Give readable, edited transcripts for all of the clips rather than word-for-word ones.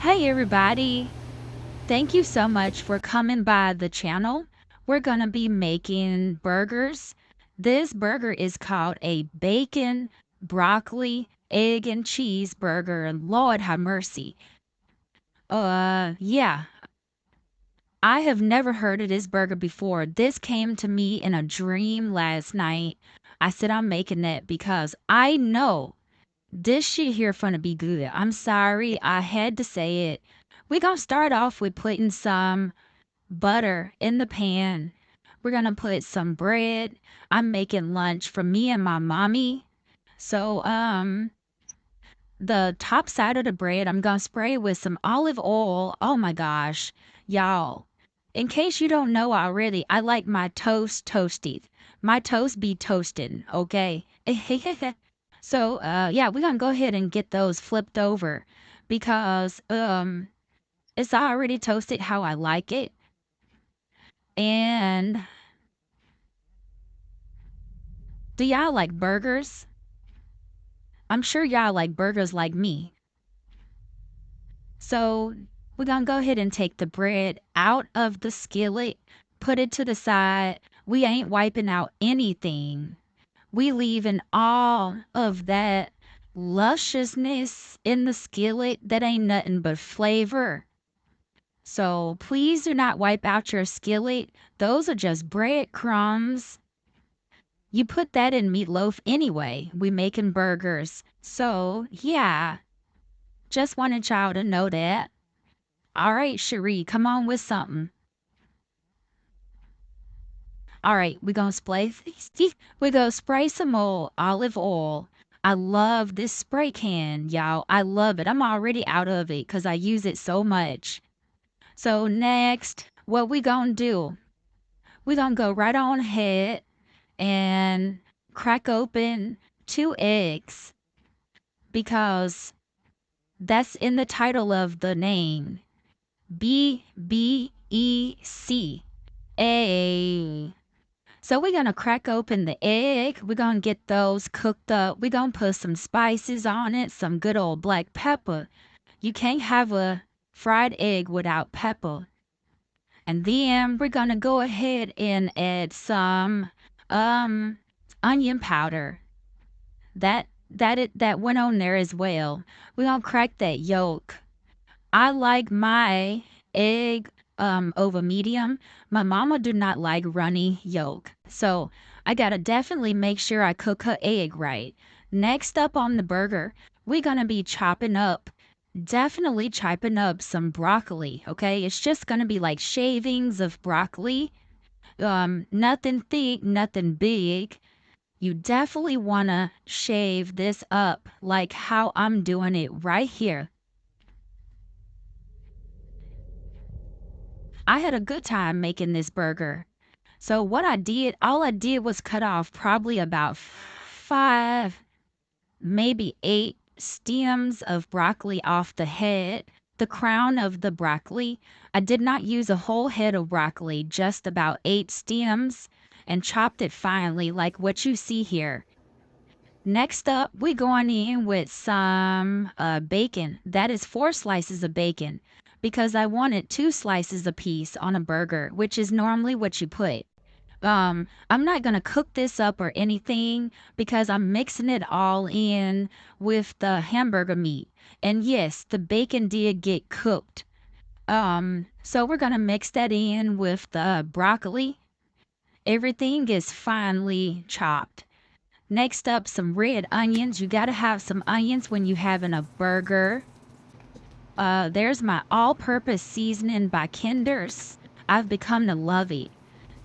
Hey everybody! Thank you so much for coming by the channel. We're gonna be making burgers. This burger is called a bacon, broccoli, egg, and cheese burger. Lord have mercy. Yeah. I have never heard of this burger before. This came to me in a dream last night. I said I'm making it because I know this shit here finna be good. I'm sorry, I had to say it. We're gonna start off with putting some butter in the pan. We're gonna put some bread. I'm making lunch for me and my mommy. So, the top side of the bread, I'm gonna spray with some olive oil. Oh my gosh, y'all. In case you don't know already, I like my toast toasty. My toast be toasted, okay? So, yeah, we're gonna go ahead and get those flipped over because it's already toasted how I like it. And do y'all like burgers? I'm sure y'all like burgers like me. So, we're gonna go ahead and take the bread out of the skillet, put it to the side. We ain't wiping out anything. We leaving all of that lusciousness in the skillet that ain't nothing but flavor. So please do not wipe out your skillet. Those are just breadcrumbs. You put that in meatloaf anyway. We making burgers. So yeah, just wanted y'all to know that. All right, Cherie, come on with something. All right, we gonna spray some more olive oil. I love this spray can, y'all. I love it. I'm already out of it because I use it so much. So next, what we gonna do? We gonna go right on ahead and crack open 2 eggs because that's in the title of the name. BBEC. A. So we're gonna crack open the egg. We're gonna get those cooked up. We're gonna put some spices on it, some good old black pepper. You can't have a fried egg without pepper. And then we're gonna go ahead and add some um onion powder. That went on there as well. We're gonna crack that yolk. I like my egg over medium. My mama do not like runny yolk. So I gotta definitely make sure I cook her egg right. Next up on the burger, we're gonna be definitely chopping up some broccoli, okay? It's just gonna be like shavings of broccoli. Nothing thick, nothing big. You definitely wanna shave this up like how I'm doing it right here. I had a good time making this burger. So all I did was cut off probably about 5, maybe 8 stems of broccoli off the head, the crown of the broccoli. I did not use a whole head of broccoli, just about 8 stems, and chopped it finely like what you see here. Next up, we going in with some bacon. That is 4 slices of bacon because I wanted 2 slices apiece on a burger, which is normally what you put. I'm not gonna cook this up or anything because I'm mixing it all in with the hamburger meat. And yes, the bacon did get cooked. So we're gonna mix that in with the broccoli. Everything is finely chopped. Next up, some red onions. You gotta have some onions when you having a burger. There's my all-purpose seasoning by Kinder's. I've become to love it.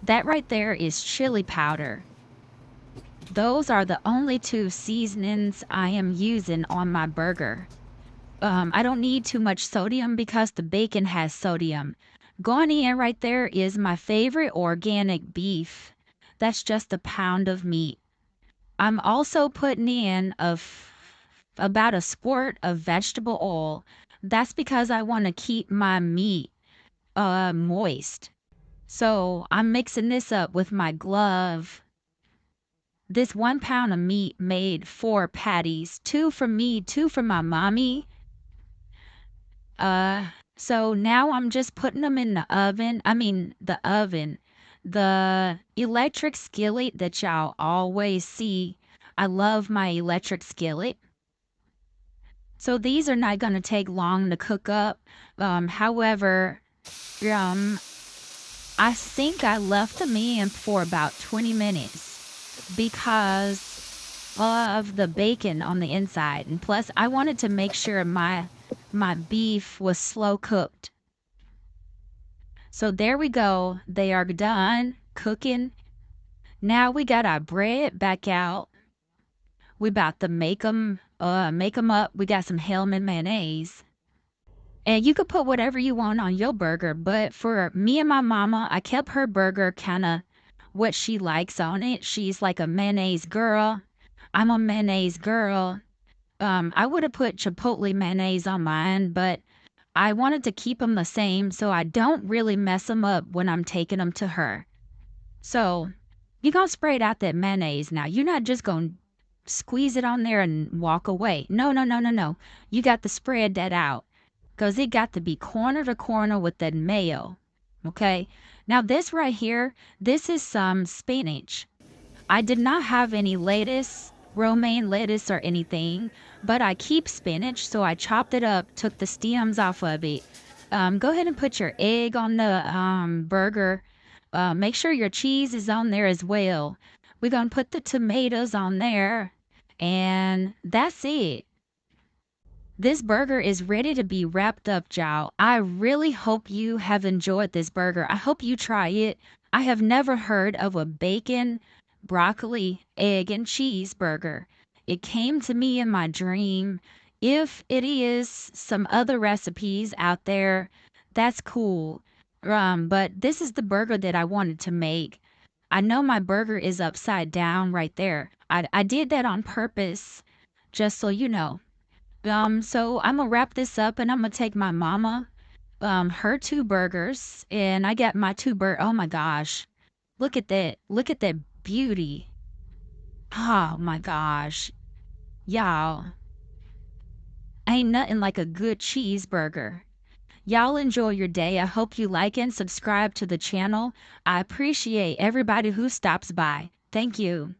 That right there is chili powder. Those are the only 2 seasonings I am using on my burger. I don't need too much sodium because the bacon has sodium. Going in right there is my favorite organic beef. That's just a pound of meat. I'm also putting in about a squirt of vegetable oil. That's because I want to keep my meat moist. So I'm mixing this up with my glove. This 1 pound of meat made 4 patties, 2 for me, 2 for my mommy. Uh, so now I'm just putting them in the oven. I mean, the oven. The electric skillet that y'all always see. I love my electric skillet. So these are not going to take long to cook up. However, um, I think I left them in for about 20 minutes because of the bacon on the inside. And plus, I wanted to make sure my beef was slow cooked. So there we go. They are done cooking. Now we got our bread back out. We about to make them up. We got some Hellman mayonnaise. And you could put whatever you want on your burger, but for me and my mama, I kept her burger kind of what she likes on it. She's like a mayonnaise girl. I'm a mayonnaise girl. I would have put chipotle mayonnaise on mine, but I wanted to keep them the same so I don't really mess them up when I'm taking them to her. So you're going to spread out that mayonnaise now. You're not just going to squeeze it on there and walk away. No, no, no, no, no. You got to spread that out because it got to be corner to corner with that mayo. Okay. Now, this right here, this is some spinach. I did not have any lettuce, romaine lettuce, or anything, but I keep spinach, so I chopped it up, took the stems off of it. Go ahead and put your egg on the burger. Make sure your cheese is on there as well. We're going to put the tomatoes on there, and that's it. This burger is ready to be wrapped up, y'all. I really hope you have enjoyed this burger. I hope you try it. I have never heard of a bacon, broccoli, egg, and cheese burger. It came to me in my dream. If it is some other recipes out there, that's cool. But this is the burger that I wanted to make. I know my burger is upside down right there. I did that on purpose, just so you know. So I'm gonna wrap this up and I'm gonna take my mama, her two burgers, and I got my oh my gosh. Look at that. Look at that beauty. Oh my gosh. Y'all, ain't nothing like a good cheeseburger. Y'all enjoy your day. I hope you like and subscribe to the channel. I appreciate everybody who stops by. Thank you.